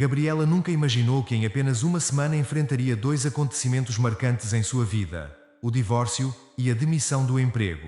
Gabriela nunca imaginou que em apenas uma semana enfrentaria dois acontecimentos marcantes em sua vida: o divórcio e a demissão do emprego.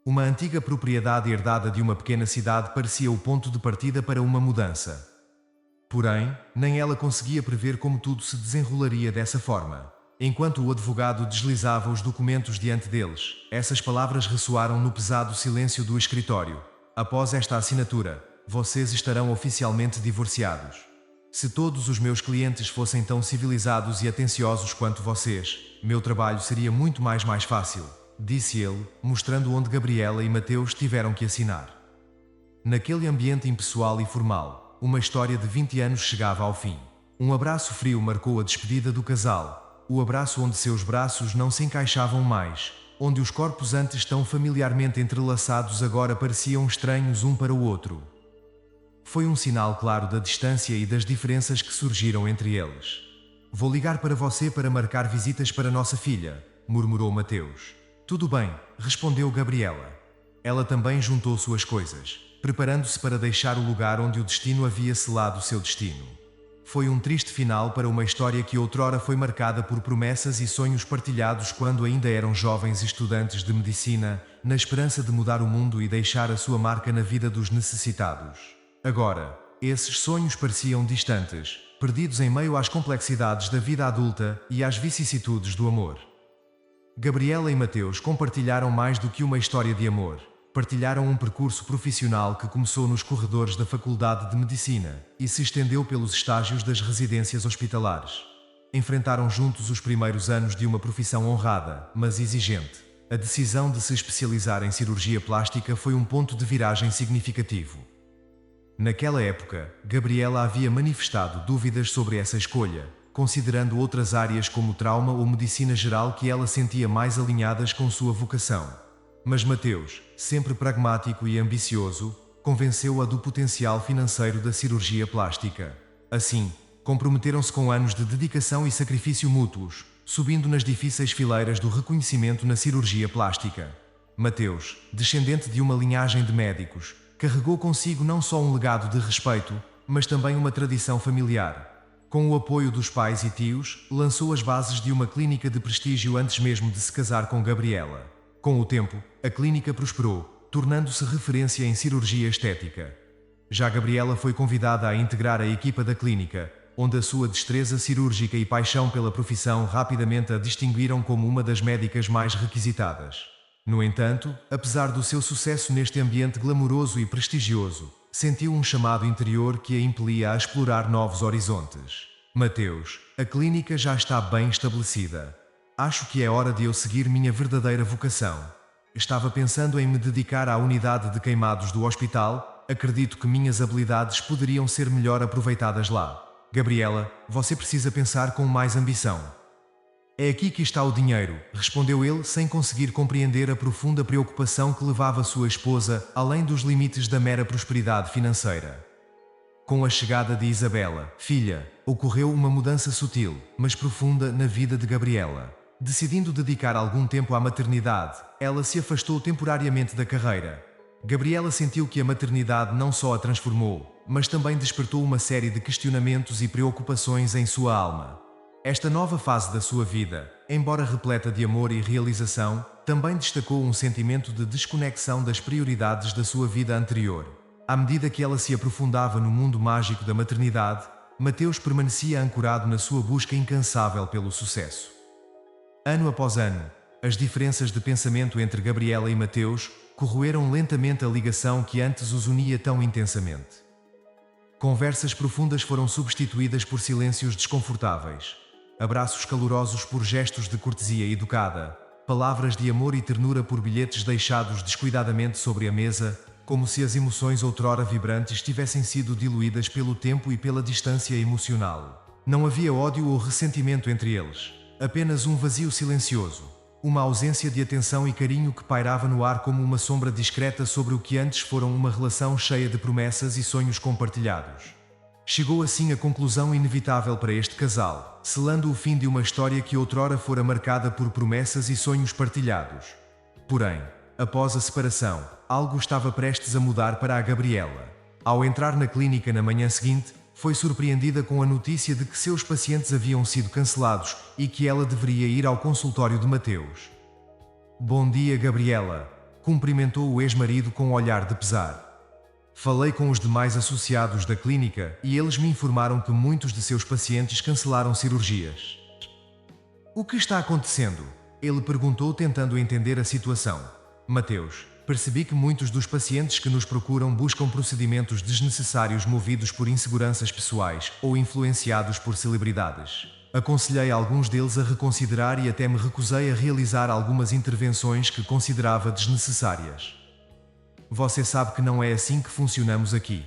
Uma antiga propriedade herdada de uma pequena cidade parecia o ponto de partida para uma mudança. Porém, nem ela conseguia prever como tudo se desenrolaria dessa forma. Enquanto o advogado deslizava os documentos diante deles, essas palavras ressoaram no pesado silêncio do escritório. Após esta assinatura, vocês estarão oficialmente divorciados. Se todos os meus clientes fossem tão civilizados e atenciosos quanto vocês, meu trabalho seria muito mais fácil, disse ele, mostrando onde Gabriela e Mateus tiveram que assinar. Naquele ambiente impessoal e formal, uma história de 20 anos chegava ao fim. Um abraço frio marcou a despedida do casal. O abraço onde seus braços não se encaixavam mais, onde os corpos antes tão familiarmente entrelaçados agora pareciam estranhos um para o outro. Foi um sinal claro da distância e das diferenças que surgiram entre eles. Vou ligar para você para marcar visitas para nossa filha, murmurou Mateus. Tudo bem, respondeu Gabriela. Ela também juntou suas coisas, preparando-se para deixar o lugar onde o destino havia selado seu destino. Foi um triste final para uma história que outrora foi marcada por promessas e sonhos partilhados quando ainda eram jovens estudantes de medicina, na esperança de mudar o mundo e deixar a sua marca na vida dos necessitados. Agora, esses sonhos pareciam distantes, perdidos em meio às complexidades da vida adulta e às vicissitudes do amor. Gabriela e Mateus compartilharam mais do que uma história de amor. Partilharam um percurso profissional que começou nos corredores da Faculdade de Medicina e se estendeu pelos estágios das residências hospitalares. Enfrentaram juntos os primeiros anos de uma profissão honrada, mas exigente. A decisão de se especializar em cirurgia plástica foi um ponto de viragem significativo. Naquela época, Gabriela havia manifestado dúvidas sobre essa escolha, considerando outras áreas como trauma ou medicina geral que ela sentia mais alinhadas com sua vocação. Mas Mateus, sempre pragmático e ambicioso, convenceu-a do potencial financeiro da cirurgia plástica. Assim, comprometeram-se com anos de dedicação e sacrifício mútuos, subindo nas difíceis fileiras do reconhecimento na cirurgia plástica. Mateus, descendente de uma linhagem de médicos, carregou consigo não só um legado de respeito, mas também uma tradição familiar. Com o apoio dos pais e tios, lançou as bases de uma clínica de prestígio antes mesmo de se casar com Gabriela. Com o tempo, a clínica prosperou, tornando-se referência em cirurgia estética. Já Gabriela foi convidada a integrar a equipa da clínica, onde a sua destreza cirúrgica e paixão pela profissão rapidamente a distinguiram como uma das médicas mais requisitadas. No entanto, apesar do seu sucesso neste ambiente glamouroso e prestigioso, sentiu um chamado interior que a impelia a explorar novos horizontes. Mateus, a clínica já está bem estabelecida. Acho que é hora de eu seguir minha verdadeira vocação. Estava pensando em me dedicar à unidade de queimados do hospital. Acredito que minhas habilidades poderiam ser melhor aproveitadas lá. Gabriela, você precisa pensar com mais ambição. É aqui que está o dinheiro, respondeu ele sem conseguir compreender a profunda preocupação que levava sua esposa, além dos limites da mera prosperidade financeira. Com a chegada de Isabela, filha, ocorreu uma mudança sutil, mas profunda na vida de Gabriela. Decidindo dedicar algum tempo à maternidade, ela se afastou temporariamente da carreira. Gabriela sentiu que a maternidade não só a transformou, mas também despertou uma série de questionamentos e preocupações em sua alma. Esta nova fase da sua vida, embora repleta de amor e realização, também destacou um sentimento de desconexão das prioridades da sua vida anterior. À medida que ela se aprofundava no mundo mágico da maternidade, Mateus permanecia ancorado na sua busca incansável pelo sucesso. Ano após ano, as diferenças de pensamento entre Gabriela e Mateus corroeram lentamente a ligação que antes os unia tão intensamente. Conversas profundas foram substituídas por silêncios desconfortáveis, abraços calorosos por gestos de cortesia educada, palavras de amor e ternura por bilhetes deixados descuidadamente sobre a mesa, como se as emoções outrora vibrantes tivessem sido diluídas pelo tempo e pela distância emocional. Não havia ódio ou ressentimento entre eles. Apenas um vazio silencioso, uma ausência de atenção e carinho que pairava no ar como uma sombra discreta sobre o que antes foram uma relação cheia de promessas e sonhos compartilhados. Chegou assim a conclusão inevitável para este casal, selando o fim de uma história que outrora fora marcada por promessas e sonhos partilhados. Porém, após a separação, algo estava prestes a mudar para a Gabriela. Ao entrar na clínica na manhã seguinte, foi surpreendida com a notícia de que seus pacientes haviam sido cancelados e que ela deveria ir ao consultório de Mateus. Bom dia, Gabriela, cumprimentou o ex-marido com um olhar de pesar. Falei com os demais associados da clínica e eles me informaram que muitos de seus pacientes cancelaram cirurgias. O que está acontecendo? Ele perguntou, tentando entender a situação. Mateus, percebi que muitos dos pacientes que nos procuram buscam procedimentos desnecessários movidos por inseguranças pessoais ou influenciados por celebridades. Aconselhei alguns deles a reconsiderar e até me recusei a realizar algumas intervenções que considerava desnecessárias. Você sabe que não é assim que funcionamos aqui.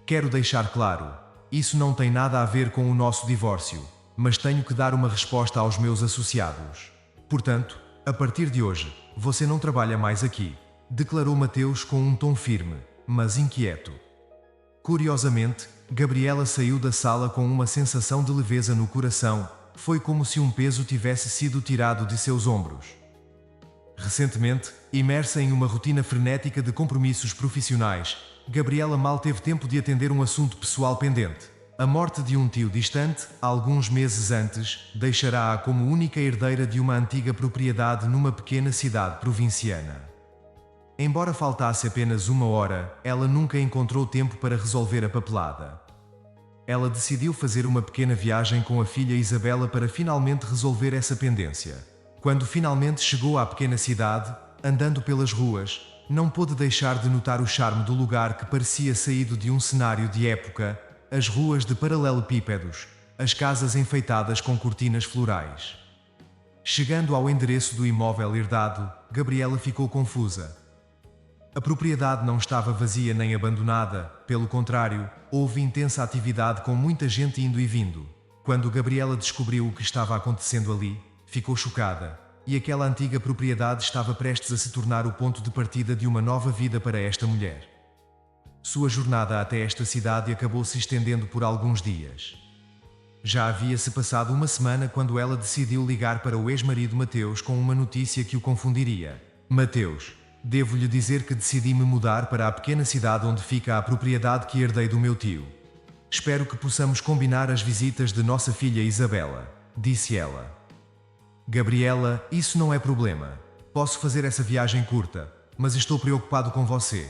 Quero deixar claro, isso não tem nada a ver com o nosso divórcio, mas tenho que dar uma resposta aos meus associados. Portanto, a partir de hoje, você não trabalha mais aqui, declarou Mateus com um tom firme, mas inquieto. Curiosamente, Gabriela saiu da sala com uma sensação de leveza no coração, foi como se um peso tivesse sido tirado de seus ombros. Recentemente, imersa em uma rotina frenética de compromissos profissionais, Gabriela mal teve tempo de atender um assunto pessoal pendente. A morte de um tio distante, alguns meses antes, deixará-a como única herdeira de uma antiga propriedade numa pequena cidade provinciana. Embora faltasse apenas uma hora, ela nunca encontrou tempo para resolver a papelada. Ela decidiu fazer uma pequena viagem com a filha Isabela para finalmente resolver essa pendência. Quando finalmente chegou à pequena cidade, andando pelas ruas, não pôde deixar de notar o charme do lugar que parecia saído de um cenário de época, as ruas de paralelepípedos, as casas enfeitadas com cortinas florais. Chegando ao endereço do imóvel herdado, Gabriela ficou confusa. A propriedade não estava vazia nem abandonada, pelo contrário, houve intensa atividade com muita gente indo e vindo. Quando Gabriela descobriu o que estava acontecendo ali, ficou chocada, e aquela antiga propriedade estava prestes a se tornar o ponto de partida de uma nova vida para esta mulher. Sua jornada até esta cidade acabou se estendendo por alguns dias. Já havia-se passado uma semana quando ela decidiu ligar para o ex-marido Mateus com uma notícia que o confundiria. Mateus, devo-lhe dizer que decidi me mudar para a pequena cidade onde fica a propriedade que herdei do meu tio. Espero que possamos combinar as visitas de nossa filha Isabela, disse ela. Gabriela, isso não é problema. Posso fazer essa viagem curta, mas estou preocupado com você.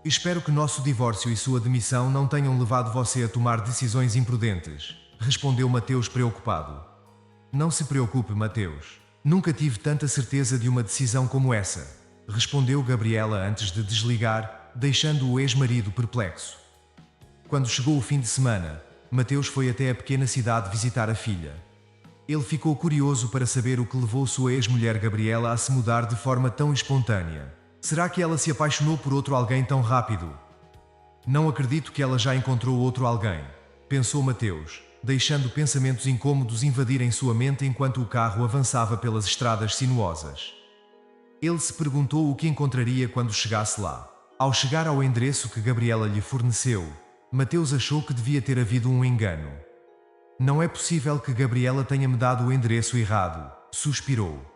Espero que nosso divórcio e sua demissão não tenham levado você a tomar decisões imprudentes, respondeu Mateus preocupado. Não se preocupe, Mateus. Nunca tive tanta certeza de uma decisão como essa, respondeu Gabriela antes de desligar, deixando o ex-marido perplexo. Quando chegou o fim de semana, Mateus foi até a pequena cidade visitar a filha. Ele ficou curioso para saber o que levou sua ex-mulher Gabriela a se mudar de forma tão espontânea. Será que ela se apaixonou por outro alguém tão rápido? Não acredito que ela já encontrou outro alguém, pensou Mateus, deixando pensamentos incômodos invadirem sua mente enquanto o carro avançava pelas estradas sinuosas. Ele se perguntou o que encontraria quando chegasse lá. Ao chegar ao endereço que Gabriela lhe forneceu, Mateus achou que devia ter havido um engano. Não é possível que Gabriela tenha me dado o endereço errado, suspirou.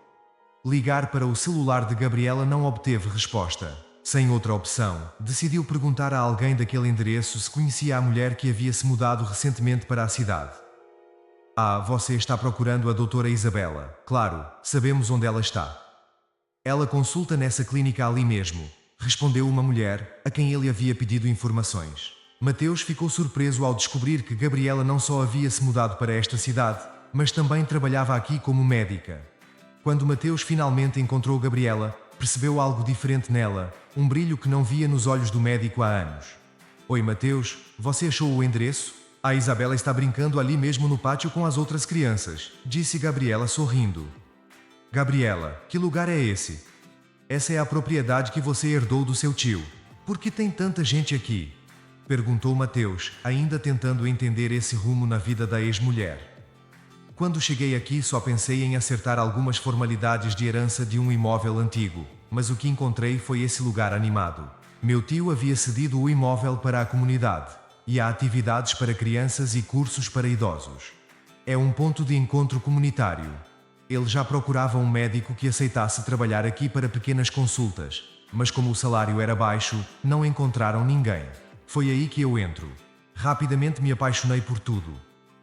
Ligar para o celular de Gabriela não obteve resposta. Sem outra opção, decidiu perguntar a alguém daquele endereço se conhecia a mulher que havia se mudado recentemente para a cidade. Ah, você está procurando a doutora Isabela. Claro, sabemos onde ela está. Ela consulta nessa clínica ali mesmo, respondeu uma mulher, a quem ele havia pedido informações. Mateus ficou surpreso ao descobrir que Gabriela não só havia se mudado para esta cidade, mas também trabalhava aqui como médica. Quando Mateus finalmente encontrou Gabriela, percebeu algo diferente nela, um brilho que não via nos olhos do médico há anos. Oi Mateus, você achou o endereço? A Isabela está brincando ali mesmo no pátio com as outras crianças, disse Gabriela sorrindo. Gabriela, que lugar é esse? Essa é a propriedade que você herdou do seu tio. Por que tem tanta gente aqui? Perguntou Mateus, ainda tentando entender esse rumo na vida da ex-mulher. Quando cheguei aqui só pensei em acertar algumas formalidades de herança de um imóvel antigo, mas o que encontrei foi esse lugar animado. Meu tio havia cedido o imóvel para a comunidade, e há atividades para crianças e cursos para idosos. É um ponto de encontro comunitário. Ele já procurava um médico que aceitasse trabalhar aqui para pequenas consultas, mas como o salário era baixo, não encontraram ninguém. Foi aí que eu entro. Rapidamente me apaixonei por tudo.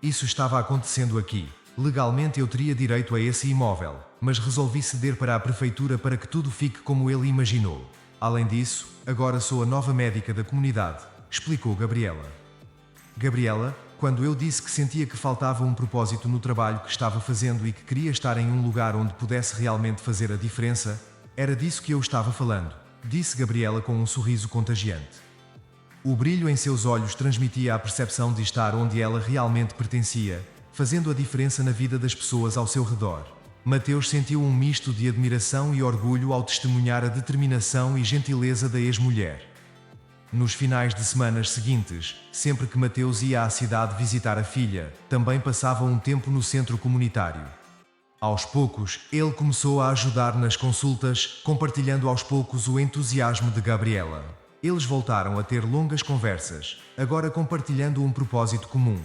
Isso estava acontecendo aqui. Legalmente eu teria direito a esse imóvel, mas resolvi ceder para a prefeitura para que tudo fique como ele imaginou. Além disso, agora sou a nova médica da comunidade, explicou Gabriela. Gabriela, quando eu disse que sentia que faltava um propósito no trabalho que estava fazendo e que queria estar em um lugar onde pudesse realmente fazer a diferença, era disso que eu estava falando, disse Gabriela com um sorriso contagiante. O brilho em seus olhos transmitia a percepção de estar onde ela realmente pertencia, fazendo a diferença na vida das pessoas ao seu redor. Mateus sentiu um misto de admiração e orgulho ao testemunhar a determinação e gentileza da ex-mulher. Nos finais de semanas seguintes, sempre que Mateus ia à cidade visitar a filha, também passava um tempo no centro comunitário. Aos poucos, ele começou a ajudar nas consultas, compartilhando aos poucos o entusiasmo de Gabriela. Eles voltaram a ter longas conversas, agora compartilhando um propósito comum.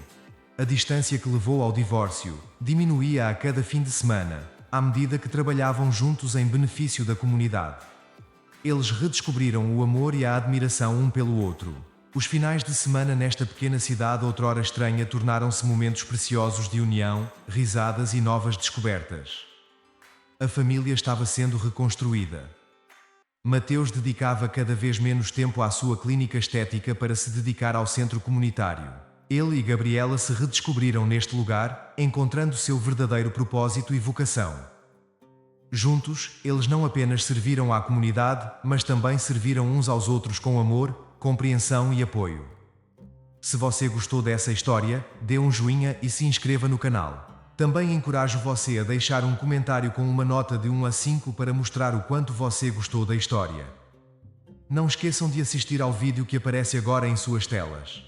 A distância que levou ao divórcio diminuía a cada fim de semana, à medida que trabalhavam juntos em benefício da comunidade. Eles redescobriram o amor e a admiração um pelo outro. Os finais de semana nesta pequena cidade outrora estranha tornaram-se momentos preciosos de união, risadas e novas descobertas. A família estava sendo reconstruída. Mateus dedicava cada vez menos tempo à sua clínica estética para se dedicar ao centro comunitário. Ele e Gabriela se redescobriram neste lugar, encontrando seu verdadeiro propósito e vocação. Juntos, eles não apenas serviram à comunidade, mas também serviram uns aos outros com amor, compreensão e apoio. Se você gostou dessa história, dê um joinha e se inscreva no canal. Também encorajo você a deixar um comentário com uma nota de 1 a 5 para mostrar o quanto você gostou da história. Não esqueçam de assistir ao vídeo que aparece agora em suas telas.